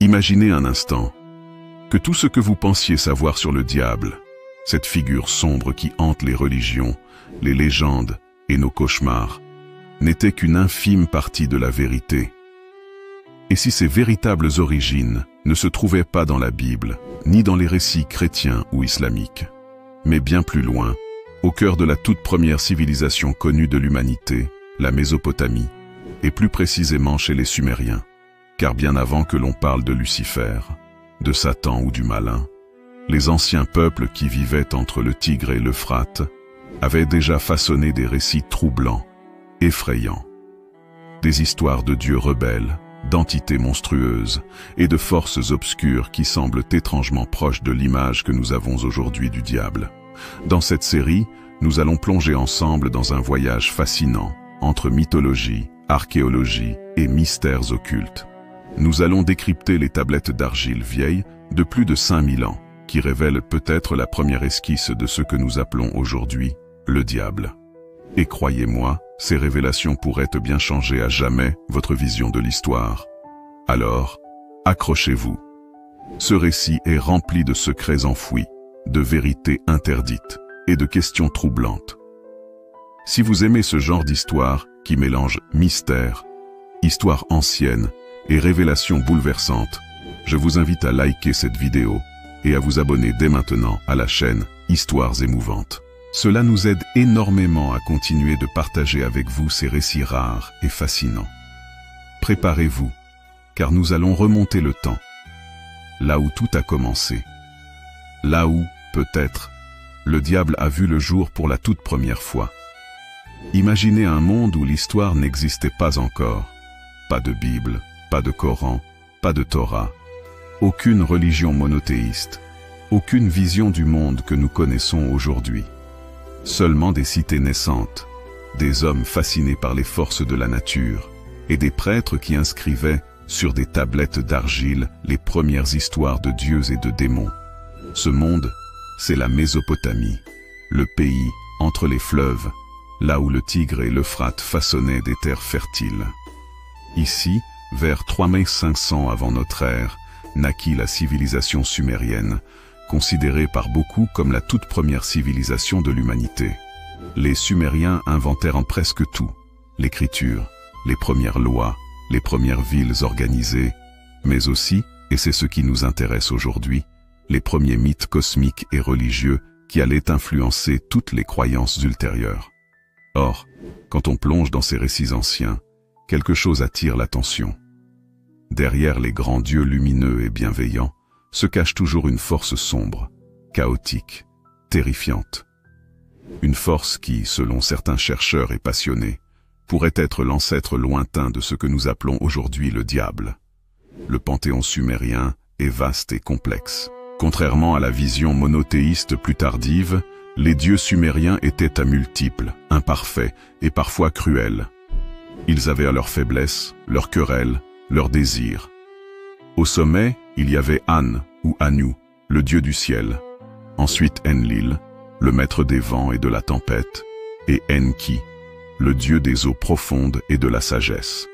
Imaginez un instant que tout ce que vous pensiez savoir sur le diable, cette figure sombre qui hante les religions, les légendes et nos cauchemars, n'était qu'une infime partie de la vérité. Et si ses véritables origines ne se trouvaient pas dans la Bible, ni dans les récits chrétiens ou islamiques, mais bien plus loin, au cœur de la toute première civilisation connue de l'humanité, la Mésopotamie, et plus précisément chez les Sumériens, car bien avant que l'on parle de Lucifer, de Satan ou du malin, les anciens peuples qui vivaient entre le Tigre et l'Euphrate avaient déjà façonné des récits troublants, effrayants, des histoires de dieux rebelles, d'entités monstrueuses et de forces obscures qui semblent étrangement proches de l'image que nous avons aujourd'hui du diable. Dans cette série, nous allons plonger ensemble dans un voyage fascinant entre mythologie, archéologie et mystères occultes. Nous allons décrypter les tablettes d'argile vieilles de plus de 5000 ans, qui révèlent peut-être la première esquisse de ce que nous appelons aujourd'hui le diable. Et croyez-moi, ces révélations pourraient bien changer à jamais votre vision de l'histoire. Alors, accrochez-vous. Ce récit est rempli de secrets enfouis, de vérités interdites et de questions troublantes. Si vous aimez ce genre d'histoire qui mélange mystère, histoire ancienne et révélations bouleversantes, je vous invite à liker cette vidéo et à vous abonner dès maintenant à la chaîne Histoires émouvantes. Cela nous aide énormément à continuer de partager avec vous ces récits rares et fascinants. Préparez-vous, car nous allons remonter le temps, là où tout a commencé, là où, peut-être, le diable a vu le jour pour la toute première fois. Imaginez un monde où l'histoire n'existait pas encore, pas de Bible, pas de Coran, pas de Torah, aucune religion monothéiste, aucune vision du monde que nous connaissons aujourd'hui. Seulement des cités naissantes, des hommes fascinés par les forces de la nature et des prêtres qui inscrivaient sur des tablettes d'argile les premières histoires de dieux et de démons. Ce monde, c'est la Mésopotamie, le pays entre les fleuves, là où le Tigre et l'Euphrate façonnaient des terres fertiles. Ici, vers 3500 avant notre ère, naquit la civilisation sumérienne, considérée par beaucoup comme la toute première civilisation de l'humanité. Les Sumériens inventèrent en presque tout, l'écriture, les premières lois, les premières villes organisées, mais aussi, et c'est ce qui nous intéresse aujourd'hui, les premiers mythes cosmiques et religieux qui allaient influencer toutes les croyances ultérieures. Or, quand on plonge dans ces récits anciens, quelque chose attire l'attention. Derrière les grands dieux lumineux et bienveillants, se cache toujours une force sombre, chaotique, terrifiante. Une force qui, selon certains chercheurs et passionnés, pourrait être l'ancêtre lointain de ce que nous appelons aujourd'hui le diable. Le panthéon sumérien est vaste et complexe. Contrairement à la vision monothéiste plus tardive, les dieux sumériens étaient à multiples, imparfaits et parfois cruels. Ils avaient leurs faiblesses, leurs querelles, leurs désirs. Au sommet, il y avait An, ou Anu, le dieu du ciel. Ensuite Enlil, le maître des vents et de la tempête, et Enki, le dieu des eaux profondes et de la sagesse.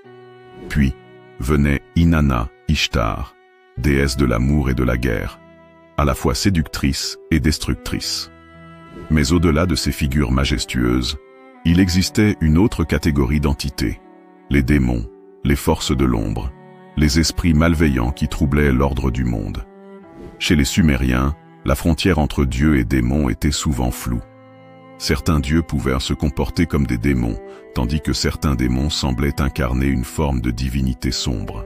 Puis venait Inanna, Ishtar, déesse de l'amour et de la guerre, à la fois séductrice et destructrice. Mais au-delà de ces figures majestueuses, il existait une autre catégorie d'entités, les démons, les forces de l'ombre, les esprits malveillants qui troublaient l'ordre du monde. Chez les Sumériens, la frontière entre dieux et démons était souvent floue. Certains dieux pouvaient se comporter comme des démons, tandis que certains démons semblaient incarner une forme de divinité sombre.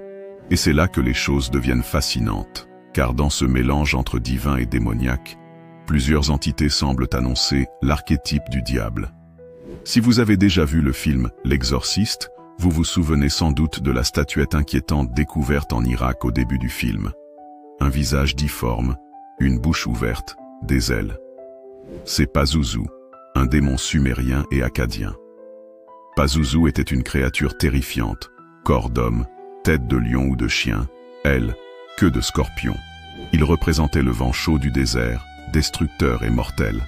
Et c'est là que les choses deviennent fascinantes, car dans ce mélange entre divin et démoniaque, plusieurs entités semblent annoncer l'archétype du diable. Si vous avez déjà vu le film L'Exorciste, vous vous souvenez sans doute de la statuette inquiétante découverte en Irak au début du film. Un visage difforme, une bouche ouverte, des ailes. C'est Pazuzu, un démon sumérien et akkadien. Pazuzu était une créature terrifiante, corps d'homme, tête de lion ou de chien, ailes, queue de scorpion. Il représentait le vent chaud du désert, destructeur et mortel.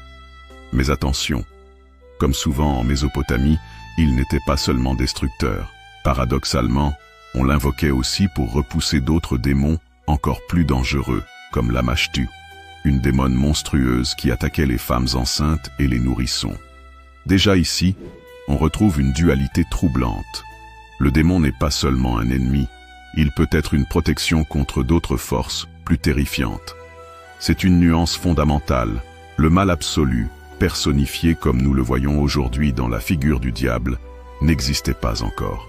Mais attention, comme souvent en Mésopotamie, il n'était pas seulement destructeur. Paradoxalement, on l'invoquait aussi pour repousser d'autres démons encore plus dangereux, comme l'Amashtu, une démone monstrueuse qui attaquait les femmes enceintes et les nourrissons. Déjà ici, on retrouve une dualité troublante. Le démon n'est pas seulement un ennemi, il peut être une protection contre d'autres forces plus terrifiantes. C'est une nuance fondamentale, le mal absolu, personnifié comme nous le voyons aujourd'hui dans la figure du diable, n'existait pas encore.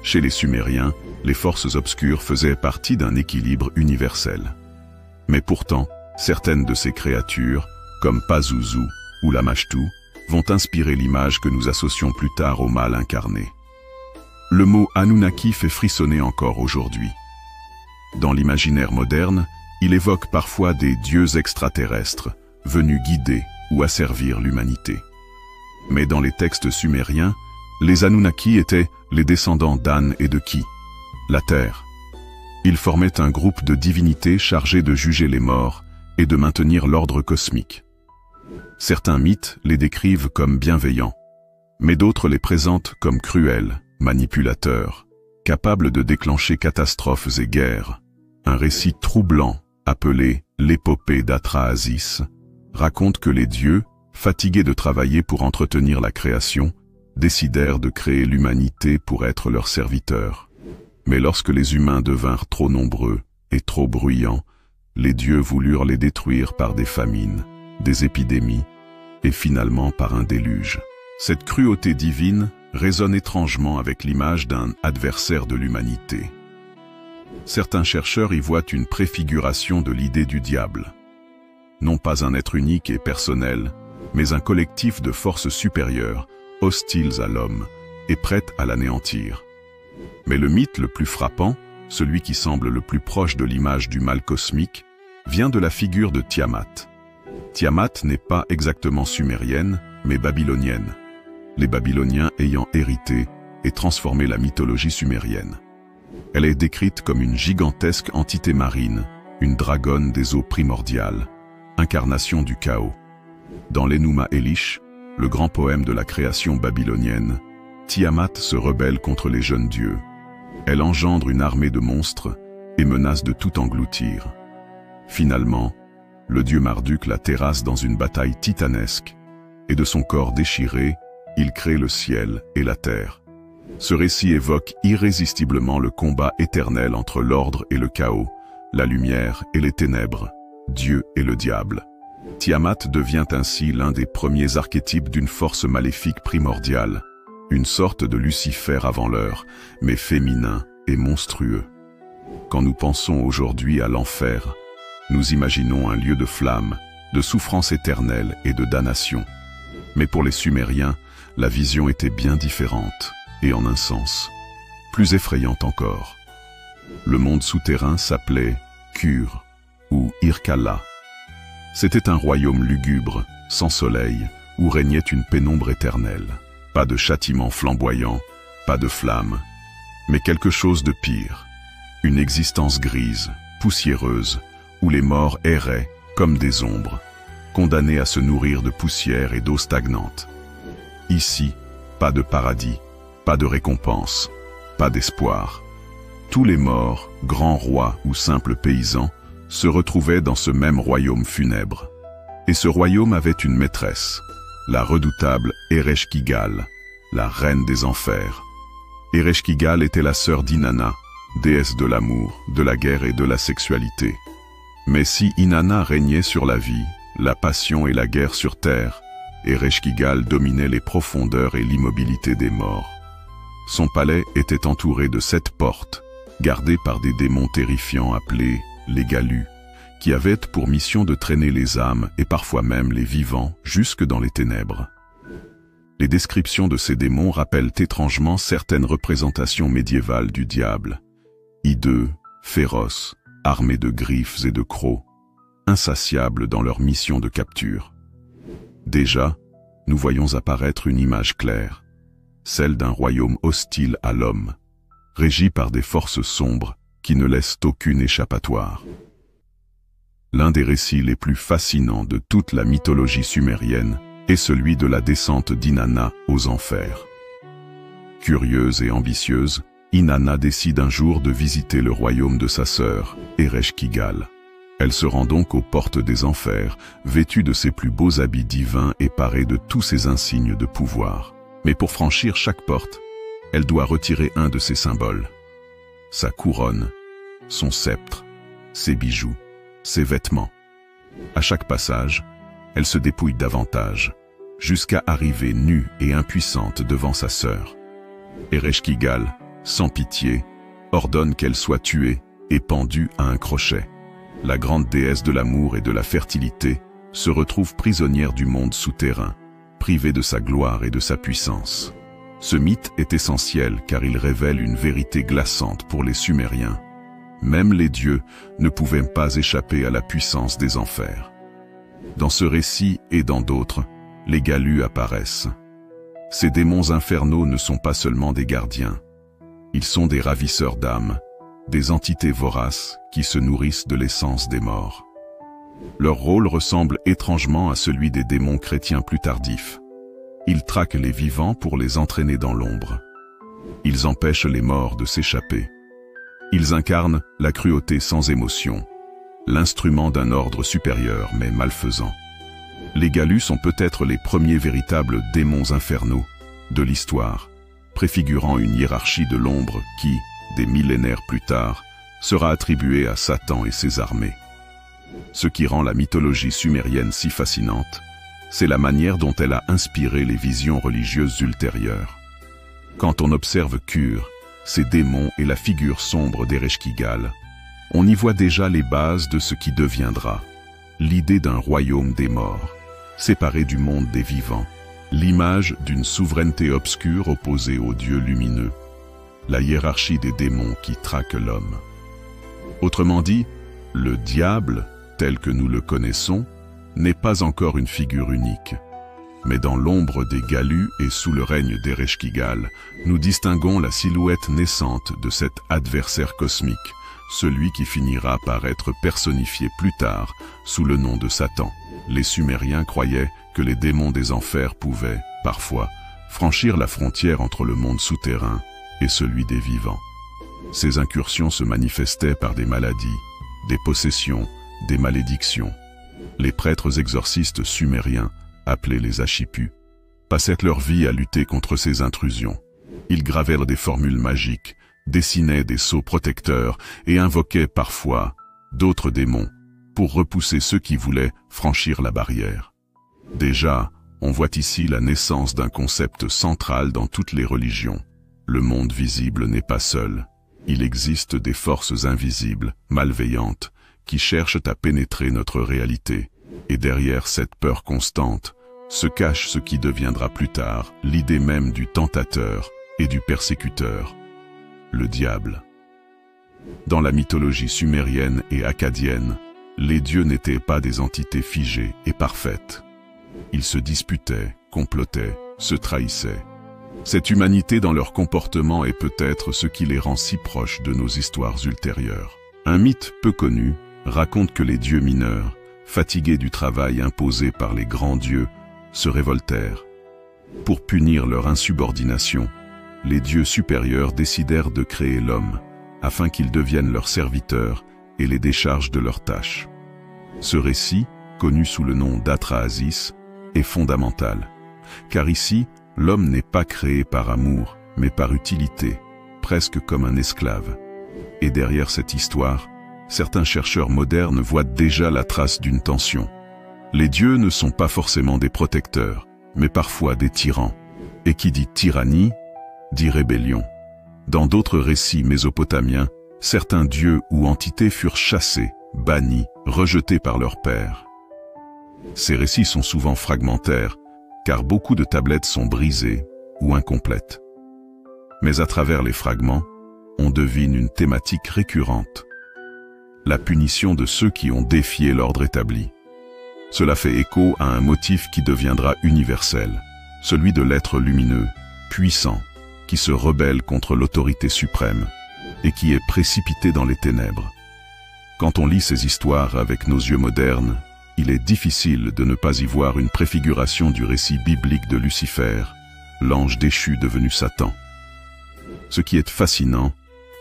Chez les Sumériens, les forces obscures faisaient partie d'un équilibre universel. Mais pourtant, certaines de ces créatures, comme Pazuzu ou Lamashtu, vont inspirer l'image que nous associons plus tard au mal incarné. Le mot Anunnaki fait frissonner encore aujourd'hui. Dans l'imaginaire moderne, il évoque parfois des dieux extraterrestres, venus guider ou asservir l'humanité. Mais dans les textes sumériens, les Anunnaki étaient les descendants d'An et de Ki, la Terre. Ils formaient un groupe de divinités chargées de juger les morts et de maintenir l'ordre cosmique. Certains mythes les décrivent comme bienveillants, mais d'autres les présentent comme cruels, manipulateurs, capables de déclencher catastrophes et guerres. Un récit troublant, appelé l'épopée d'Atrahasis, raconte que les dieux, fatigués de travailler pour entretenir la création, décidèrent de créer l'humanité pour être leurs serviteurs. Mais lorsque les humains devinrent trop nombreux et trop bruyants, les dieux voulurent les détruire par des famines, des épidémies, et finalement par un déluge. Cette cruauté divine résonne étrangement avec l'image d'un adversaire de l'humanité. Certains chercheurs y voient une préfiguration de l'idée du diable. Non pas un être unique et personnel, mais un collectif de forces supérieures, hostiles à l'homme et prêtes à l'anéantir. Mais le mythe le plus frappant, celui qui semble le plus proche de l'image du mal cosmique, vient de la figure de Tiamat. Tiamat n'est pas exactement sumérienne, mais babylonienne, les Babyloniens ayant hérité et transformé la mythologie sumérienne. Elle est décrite comme une gigantesque entité marine, une dragonne des eaux primordiales, incarnation du chaos. Dans l'Enuma Elish, le grand poème de la création babylonienne, Tiamat se rebelle contre les jeunes dieux. Elle engendre une armée de monstres et menace de tout engloutir. Finalement, le dieu Marduk la terrasse dans une bataille titanesque, et de son corps déchiré, il crée le ciel et la terre. Ce récit évoque irrésistiblement le combat éternel entre l'ordre et le chaos, la lumière et les ténèbres, Dieu et le diable. Tiamat devient ainsi l'un des premiers archétypes d'une force maléfique primordiale, une sorte de Lucifer avant l'heure, mais féminin et monstrueux. Quand nous pensons aujourd'hui à l'enfer, nous imaginons un lieu de flamme, de souffrance éternelle et de damnation. Mais pour les Sumériens, la vision était bien différente, et en un sens, plus effrayante encore. Le monde souterrain s'appelait Kur, ou Irkalla. C'était un royaume lugubre, sans soleil, où régnait une pénombre éternelle. Pas de châtiment flamboyant, pas de flammes, mais quelque chose de pire. Une existence grise, poussiéreuse, où les morts erraient comme des ombres, condamnés à se nourrir de poussière et d'eau stagnante. Ici, pas de paradis, pas de récompense, pas d'espoir. Tous les morts, grands rois ou simples paysans, se retrouvaient dans ce même royaume funèbre. Et ce royaume avait une maîtresse, la redoutable Ereshkigal, la reine des enfers. Ereshkigal était la sœur d'Inanna, déesse de l'amour, de la guerre et de la sexualité. Mais si Inanna régnait sur la vie, la passion et la guerre sur terre, Ereshkigal dominait les profondeurs et l'immobilité des morts. Son palais était entouré de 7 portes, gardées par des démons terrifiants appelés les Galus, qui avaient pour mission de traîner les âmes et parfois même les vivants jusque dans les ténèbres. Les descriptions de ces démons rappellent étrangement certaines représentations médiévales du diable. Hideux, féroces, armés de griffes et de crocs, insatiables dans leur mission de capture. Déjà, nous voyons apparaître une image claire, celle d'un royaume hostile à l'homme, régi par des forces sombres qui ne laissent aucune échappatoire. L'un des récits les plus fascinants de toute la mythologie sumérienne est celui de la descente d'Inanna aux enfers. Curieuse et ambitieuse, Inanna décide un jour de visiter le royaume de sa sœur, Ereshkigal. Elle se rend donc aux portes des enfers, vêtue de ses plus beaux habits divins et parée de tous ses insignes de pouvoir. Mais pour franchir chaque porte, elle doit retirer un de ses symboles. Sa couronne, son sceptre, ses bijoux, ses vêtements. À chaque passage, elle se dépouille davantage, jusqu'à arriver nue et impuissante devant sa sœur. Ereshkigal, sans pitié, ordonne qu'elle soit tuée et pendue à un crochet. La grande déesse de l'amour et de la fertilité se retrouve prisonnière du monde souterrain, privée de sa gloire et de sa puissance. Ce mythe est essentiel car il révèle une vérité glaçante pour les Sumériens. Même les dieux ne pouvaient pas échapper à la puissance des enfers. Dans ce récit et dans d'autres, les Galus apparaissent. Ces démons infernaux ne sont pas seulement des gardiens. Ils sont des ravisseurs d'âmes, des entités voraces qui se nourrissent de l'essence des morts. Leur rôle ressemble étrangement à celui des démons chrétiens plus tardifs. Ils traquent les vivants pour les entraîner dans l'ombre. Ils empêchent les morts de s'échapper. Ils incarnent la cruauté sans émotion, l'instrument d'un ordre supérieur mais malfaisant. Les Galus sont peut-être les premiers véritables démons infernaux de l'histoire, préfigurant une hiérarchie de l'ombre qui, des millénaires plus tard, sera attribuée à Satan et ses armées. Ce qui rend la mythologie sumérienne si fascinante, c'est la manière dont elle a inspiré les visions religieuses ultérieures. Quand on observe Kure, ses démons et la figure sombre d'Ereshkigal, on y voit déjà les bases de ce qui deviendra, l'idée d'un royaume des morts, séparé du monde des vivants, l'image d'une souveraineté obscure opposée aux dieux lumineux, la hiérarchie des démons qui traquent l'homme. Autrement dit, le diable, tel que nous le connaissons, n'est pas encore une figure unique. Mais dans l'ombre des Galus et sous le règne d'Ereshkigal, nous distinguons la silhouette naissante de cet adversaire cosmique, celui qui finira par être personnifié plus tard sous le nom de Satan. Les Sumériens croyaient que les démons des enfers pouvaient, parfois, franchir la frontière entre le monde souterrain et celui des vivants. Ces incursions se manifestaient par des maladies, des possessions, des malédictions. Les prêtres exorcistes sumériens, appelés les Ashipus, passaient leur vie à lutter contre ces intrusions. Ils gravèrent des formules magiques, dessinaient des sceaux protecteurs et invoquaient parfois d'autres démons pour repousser ceux qui voulaient franchir la barrière. Déjà, on voit ici la naissance d'un concept central dans toutes les religions. Le monde visible n'est pas seul. Il existe des forces invisibles, malveillantes, qui cherchent à pénétrer notre réalité. Et derrière cette peur constante, se cache ce qui deviendra plus tard l'idée même du tentateur et du persécuteur, le diable. Dans la mythologie sumérienne et akkadienne, les dieux n'étaient pas des entités figées et parfaites. Ils se disputaient, complotaient, se trahissaient. Cette humanité dans leur comportement est peut-être ce qui les rend si proches de nos histoires ultérieures. Un mythe peu connu raconte que les dieux mineurs, fatigués du travail imposé par les grands dieux, se révoltèrent. Pour punir leur insubordination, les dieux supérieurs décidèrent de créer l'homme, afin qu'il devienne leur serviteur et les décharge de leurs tâches. Ce récit, connu sous le nom d'Atrahasis, est fondamental, car ici, l'homme n'est pas créé par amour, mais par utilité, presque comme un esclave. Et derrière cette histoire, certains chercheurs modernes voient déjà la trace d'une tension. Les dieux ne sont pas forcément des protecteurs, mais parfois des tyrans. Et qui dit tyrannie, dit rébellion. Dans d'autres récits mésopotamiens, certains dieux ou entités furent chassés, bannis, rejetés par leurs pairs. Ces récits sont souvent fragmentaires, car beaucoup de tablettes sont brisées ou incomplètes. Mais à travers les fragments, on devine une thématique récurrente: la punition de ceux qui ont défié l'ordre établi. Cela fait écho à un motif qui deviendra universel, celui de l'être lumineux, puissant, qui se rebelle contre l'autorité suprême et qui est précipité dans les ténèbres. Quand on lit ces histoires avec nos yeux modernes, il est difficile de ne pas y voir une préfiguration du récit biblique de Lucifer, l'ange déchu devenu Satan. Ce qui est fascinant,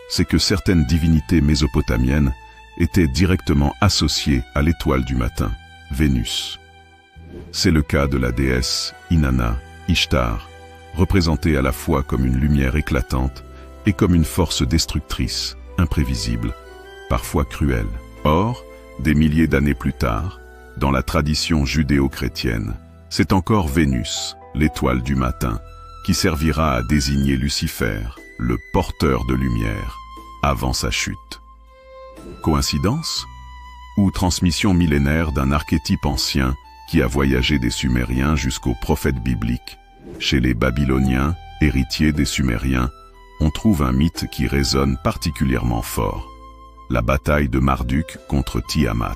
c'est que certaines divinités mésopotamiennes étaient directement associées à l'étoile du matin, Vénus. C'est le cas de la déesse Inanna, Ishtar, représentée à la fois comme une lumière éclatante et comme une force destructrice, imprévisible, parfois cruelle. Or, des milliers d'années plus tard, dans la tradition judéo-chrétienne, c'est encore Vénus, l'étoile du matin, qui servira à désigner Lucifer, le porteur de lumière, avant sa chute. Coïncidence? Ou transmission millénaire d'un archétype ancien qui a voyagé des Sumériens jusqu'aux prophètes bibliques? Chez les Babyloniens, héritiers des Sumériens, on trouve un mythe qui résonne particulièrement fort. La bataille de Marduk contre Tiamat.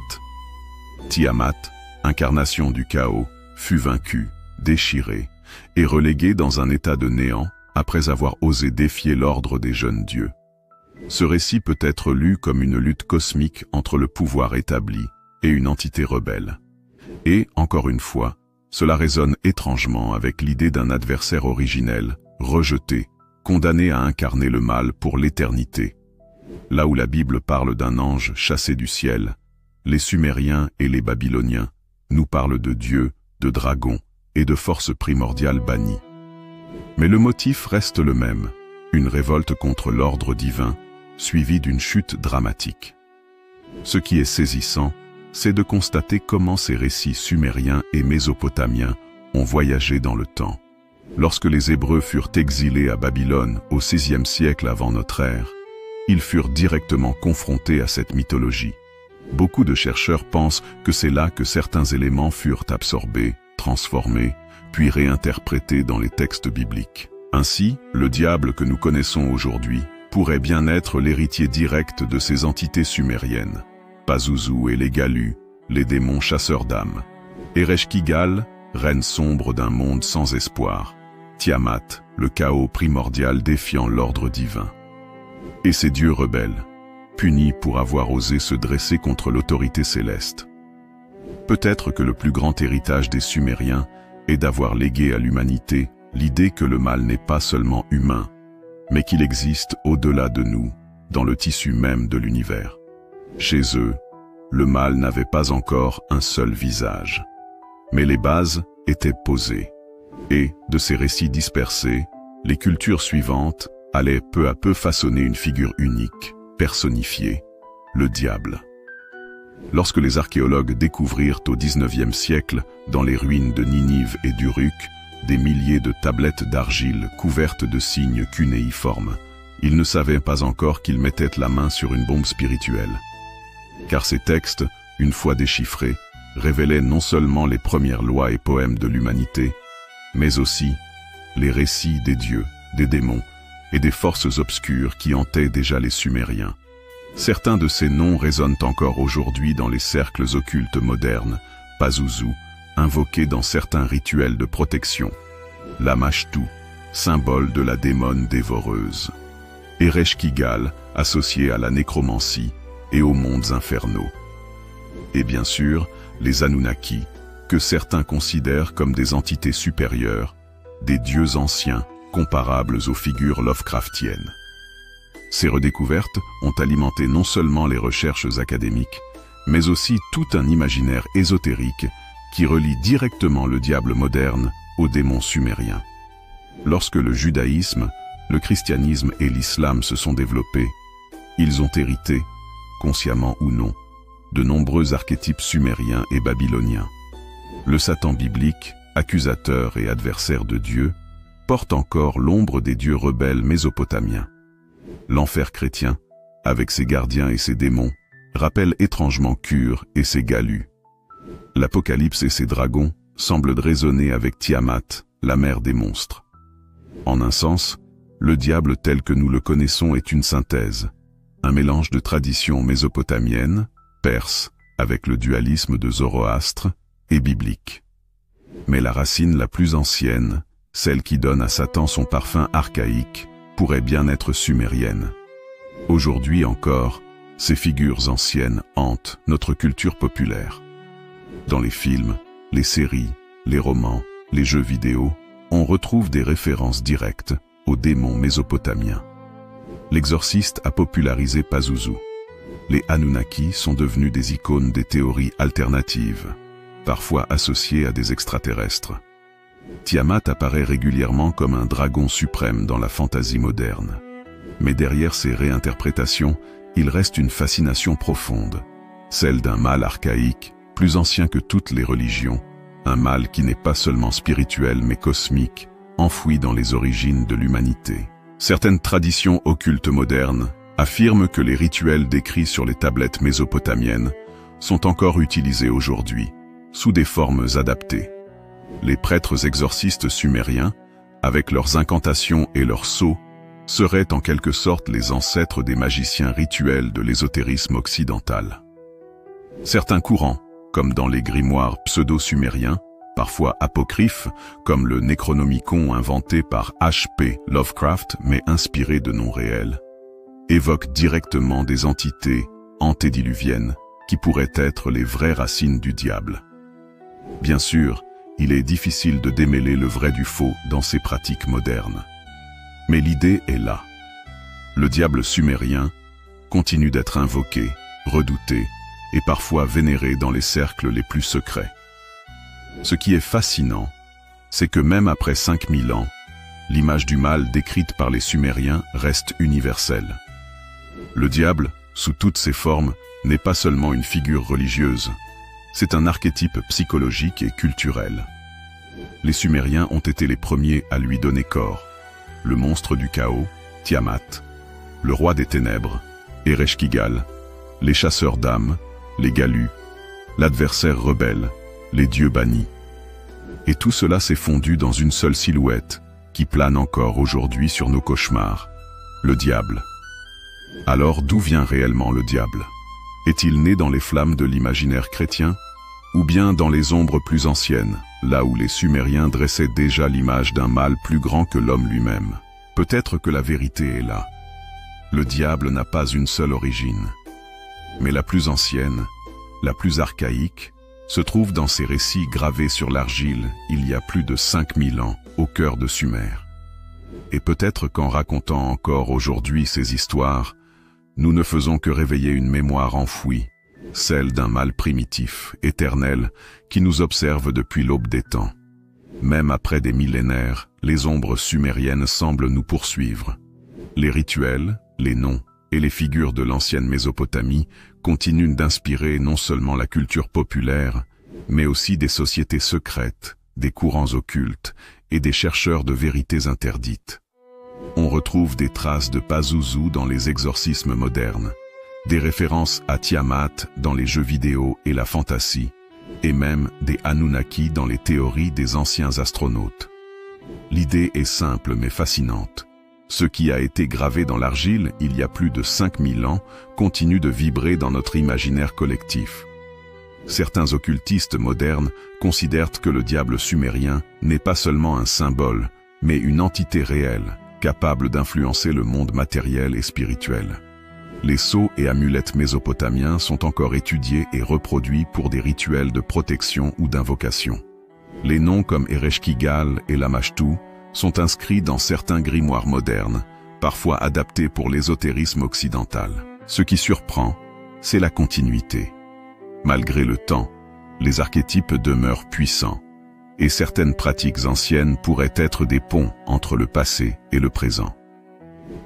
Tiamat, incarnation du chaos, fut vaincue, déchirée, et reléguée dans un état de néant après avoir osé défier l'ordre des jeunes dieux. Ce récit peut être lu comme une lutte cosmique entre le pouvoir établi et une entité rebelle. Et, encore une fois, cela résonne étrangement avec l'idée d'un adversaire originel, rejeté, condamné à incarner le mal pour l'éternité. Là où la Bible parle d'un ange chassé du ciel, les Sumériens et les Babyloniens nous parlent de dieux, de dragons et de forces primordiales bannies. Mais le motif reste le même, une révolte contre l'ordre divin, suivie d'une chute dramatique. Ce qui est saisissant, c'est de constater comment ces récits sumériens et mésopotamiens ont voyagé dans le temps. Lorsque les Hébreux furent exilés à Babylone au VIe siècle avant notre ère, ils furent directement confrontés à cette mythologie. Beaucoup de chercheurs pensent que c'est là que certains éléments furent absorbés, transformés, puis réinterprétés dans les textes bibliques. Ainsi, le diable que nous connaissons aujourd'hui pourrait bien être l'héritier direct de ces entités sumériennes. Pazuzu et les Galus, les démons chasseurs d'âmes. Ereshkigal, reine sombre d'un monde sans espoir. Tiamat, le chaos primordial défiant l'ordre divin. Et ces dieux rebelles, punis pour avoir osé se dresser contre l'autorité céleste. Peut-être que le plus grand héritage des Sumériens est d'avoir légué à l'humanité l'idée que le mal n'est pas seulement humain, mais qu'il existe au-delà de nous, dans le tissu même de l'univers. Chez eux, le mal n'avait pas encore un seul visage. Mais les bases étaient posées. Et, de ces récits dispersés, les cultures suivantes allaient peu à peu façonner une figure unique, personnifiée, le diable. Lorsque les archéologues découvrirent au XIXe siècle, dans les ruines de Ninive et d'Uruk, des milliers de tablettes d'argile couvertes de signes cunéiformes, ils ne savaient pas encore qu'ils mettaient la main sur une bombe spirituelle. Car ces textes, une fois déchiffrés, révélaient non seulement les premières lois et poèmes de l'humanité, mais aussi les récits des dieux, des démons et des forces obscures qui hantaient déjà les Sumériens. Certains de ces noms résonnent encore aujourd'hui dans les cercles occultes modernes, Pazuzu, invoqué dans certains rituels de protection, Lamashtu, symbole de la démone dévoreuse, Ereshkigal, associé à la nécromancie et aux mondes infernaux. Et bien sûr, les Anunnaki, que certains considèrent comme des entités supérieures, des dieux anciens comparables aux figures Lovecraftiennes. Ces redécouvertes ont alimenté non seulement les recherches académiques, mais aussi tout un imaginaire ésotérique qui relie directement le diable moderne aux démons sumériens. Lorsque le judaïsme, le christianisme et l'islam se sont développés, ils ont hérité, consciemment ou non, de nombreux archétypes sumériens et babyloniens. Le Satan biblique, accusateur et adversaire de Dieu, porte encore l'ombre des dieux rebelles mésopotamiens. L'enfer chrétien, avec ses gardiens et ses démons, rappelle étrangement Kur et ses Galus. L'Apocalypse et ses dragons semblent résonner avec Tiamat, la mère des monstres. En un sens, le diable tel que nous le connaissons est une synthèse, un mélange de traditions mésopotamiennes, perses, avec le dualisme de Zoroastre, et biblique. Mais la racine la plus ancienne, celle qui donne à Satan son parfum archaïque, pourrait bien être sumérienne. Aujourd'hui encore, ces figures anciennes hantent notre culture populaire. Dans les films, les séries, les romans, les jeux vidéo, on retrouve des références directes aux démons mésopotamiens. l'exorciste a popularisé Pazuzu. Les Anunnaki sont devenus des icônes des théories alternatives, parfois associées à des extraterrestres. Tiamat apparaît régulièrement comme un dragon suprême dans la fantasy moderne. Mais derrière ces réinterprétations, il reste une fascination profonde, celle d'un mal archaïque, plus ancien que toutes les religions, un mal qui n'est pas seulement spirituel mais cosmique, enfoui dans les origines de l'humanité. Certaines traditions occultes modernes affirment que les rituels décrits sur les tablettes mésopotamiennes sont encore utilisés aujourd'hui, sous des formes adaptées. Les prêtres exorcistes sumériens, avec leurs incantations et leurs sceaux, seraient en quelque sorte les ancêtres des magiciens rituels de l'ésotérisme occidental. Certains courants, comme dans les grimoires pseudo-sumériens, parfois apocryphes, comme le Necronomicon inventé par H.P. Lovecraft mais inspiré de noms réels, évoquent directement des entités antédiluviennes qui pourraient être les vraies racines du diable. Bien sûr, il est difficile de démêler le vrai du faux dans ces pratiques modernes. Mais l'idée est là. Le diable sumérien continue d'être invoqué, redouté et parfois vénéré dans les cercles les plus secrets. Ce qui est fascinant, c'est que même après 5000 ans, l'image du mal décrite par les Sumériens reste universelle. Le diable, sous toutes ses formes, n'est pas seulement une figure religieuse, c'est un archétype psychologique et culturel. Les Sumériens ont été les premiers à lui donner corps. Le monstre du chaos, Tiamat, le roi des ténèbres, Ereshkigal, les chasseurs d'âmes, les Galus, l'adversaire rebelle, les dieux bannis. Et tout cela s'est fondu dans une seule silhouette qui plane encore aujourd'hui sur nos cauchemars, le diable. Alors d'où vient réellement le diable? Est-il né dans les flammes de l'imaginaire chrétien? Ou bien dans les ombres plus anciennes, là où les Sumériens dressaient déjà l'image d'un mal plus grand que l'homme lui-même? Peut-être que la vérité est là. Le diable n'a pas une seule origine. Mais la plus ancienne, la plus archaïque, se trouve dans ces récits gravés sur l'argile il y a plus de 5000 ans, au cœur de Sumer. Et peut-être qu'en racontant encore aujourd'hui ces histoires, nous ne faisons que réveiller une mémoire enfouie, celle d'un mal primitif, éternel, qui nous observe depuis l'aube des temps. Même après des millénaires, les ombres sumériennes semblent nous poursuivre. Les rituels, les noms et les figures de l'ancienne Mésopotamie continuent d'inspirer non seulement la culture populaire, mais aussi des sociétés secrètes, des courants occultes et des chercheurs de vérités interdites. On retrouve des traces de Pazuzu dans les exorcismes modernes, des références à Tiamat dans les jeux vidéo et la fantasy, et même des Anunnaki dans les théories des anciens astronautes. L'idée est simple mais fascinante. Ce qui a été gravé dans l'argile il y a plus de 5000 ans continue de vibrer dans notre imaginaire collectif. Certains occultistes modernes considèrent que le diable sumérien n'est pas seulement un symbole, mais une entité réelle, capable d'influencer le monde matériel et spirituel. Les sceaux et amulettes mésopotamiens sont encore étudiés et reproduits pour des rituels de protection ou d'invocation. Les noms comme Ereshkigal et Lamashtu sont inscrits dans certains grimoires modernes, parfois adaptés pour l'ésotérisme occidental. Ce qui surprend, c'est la continuité. Malgré le temps, les archétypes demeurent puissants, et certaines pratiques anciennes pourraient être des ponts entre le passé et le présent.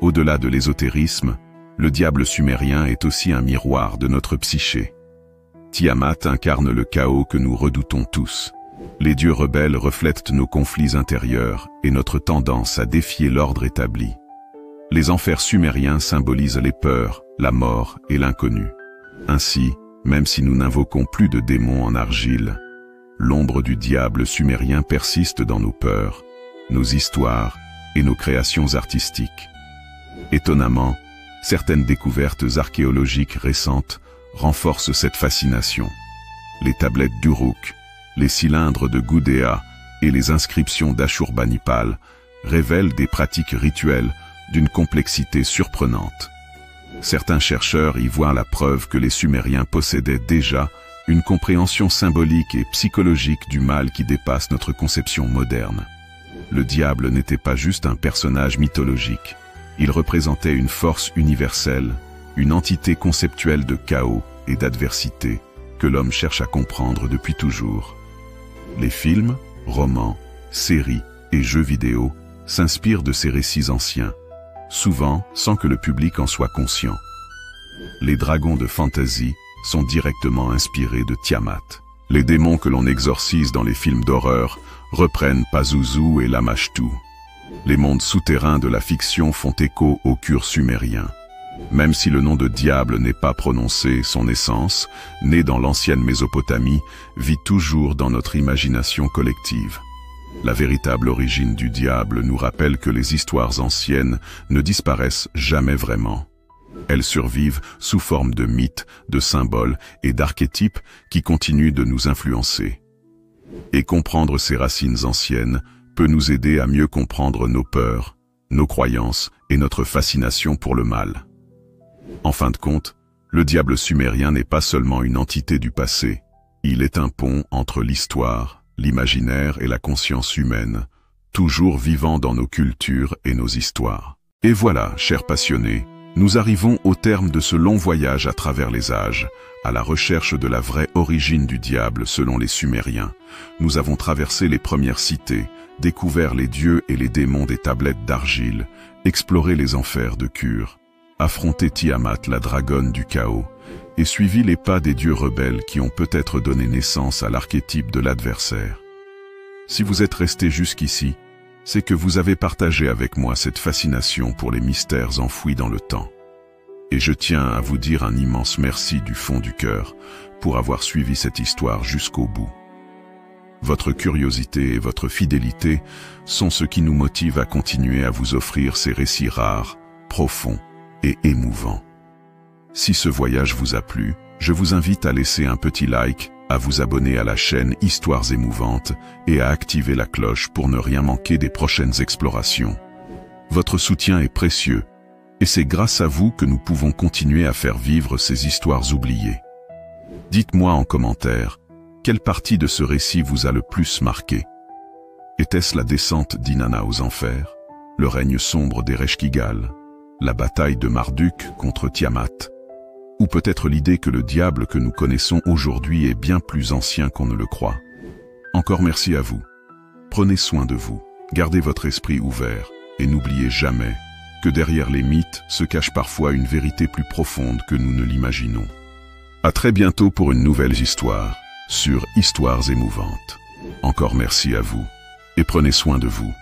Au-delà de l'ésotérisme, le diable sumérien est aussi un miroir de notre psyché. Tiamat incarne le chaos que nous redoutons tous. Les dieux rebelles reflètent nos conflits intérieurs et notre tendance à défier l'ordre établi. Les enfers sumériens symbolisent les peurs, la mort et l'inconnu. Ainsi, même si nous n'invoquons plus de démons en argile, l'ombre du diable sumérien persiste dans nos peurs, nos histoires et nos créations artistiques. Étonnamment, certaines découvertes archéologiques récentes renforcent cette fascination. Les tablettes d'Uruk, les cylindres de Gudea et les inscriptions d'Ashurbanipal révèlent des pratiques rituelles d'une complexité surprenante. Certains chercheurs y voient la preuve que les Sumériens possédaient déjà une compréhension symbolique et psychologique du mal qui dépasse notre conception moderne. Le diable n'était pas juste un personnage mythologique, Il représentait une force universelle, une entité conceptuelle de chaos et d'adversité que l'homme cherche à comprendre depuis toujours. Les films, romans, séries et jeux vidéo s'inspirent de ces récits anciens, souvent sans que le public en soit conscient. Les dragons de fantasy sont directement inspirés de Tiamat. Les démons que l'on exorcise dans les films d'horreur reprennent Pazuzu et Lamashtu. Les mondes souterrains de la fiction font écho au cure sumérien. Même si le nom de diable n'est pas prononcé, son essence, née dans l'ancienne Mésopotamie, vit toujours dans notre imagination collective. La véritable origine du diable nous rappelle que les histoires anciennes ne disparaissent jamais vraiment. Elles survivent sous forme de mythes, de symboles et d'archétypes qui continuent de nous influencer. Et comprendre ces racines anciennes peut nous aider à mieux comprendre nos peurs, nos croyances et notre fascination pour le mal. En fin de compte, le diable sumérien n'est pas seulement une entité du passé, il est un pont entre l'histoire, l'imaginaire et la conscience humaine, toujours vivant dans nos cultures et nos histoires. Et voilà, chers passionnés, nous arrivons au terme de ce long voyage à travers les âges, à la recherche de la vraie origine du diable selon les Sumériens. Nous avons traversé les premières cités, découvert les dieux et les démons des tablettes d'argile, exploré les enfers de Kure, affronté Tiamat, la dragonne du chaos, et suivi les pas des dieux rebelles qui ont peut-être donné naissance à l'archétype de l'adversaire. Si vous êtes resté jusqu'ici, c'est que vous avez partagé avec moi cette fascination pour les mystères enfouis dans le temps. Et je tiens à vous dire un immense merci du fond du cœur pour avoir suivi cette histoire jusqu'au bout. Votre curiosité et votre fidélité sont ce qui nous motive à continuer à vous offrir ces récits rares, profonds et émouvants. Si ce voyage vous a plu, je vous invite à laisser un petit like, à vous abonner à la chaîne Histoires émouvantes et à activer la cloche pour ne rien manquer des prochaines explorations. Votre soutien est précieux, et c'est grâce à vous que nous pouvons continuer à faire vivre ces histoires oubliées. Dites-moi en commentaire, quelle partie de ce récit vous a le plus marqué? Était-ce la descente d'Inanna aux enfers, le règne sombre d'Ereshkigal, la bataille de Marduk contre Tiamat, ou peut-être l'idée que le diable que nous connaissons aujourd'hui est bien plus ancien qu'on ne le croit? Encore merci à vous. Prenez soin de vous, gardez votre esprit ouvert, et n'oubliez jamais que derrière les mythes se cache parfois une vérité plus profonde que nous ne l'imaginons. À très bientôt pour une nouvelle histoire sur Histoires émouvantes. Encore merci à vous, et prenez soin de vous.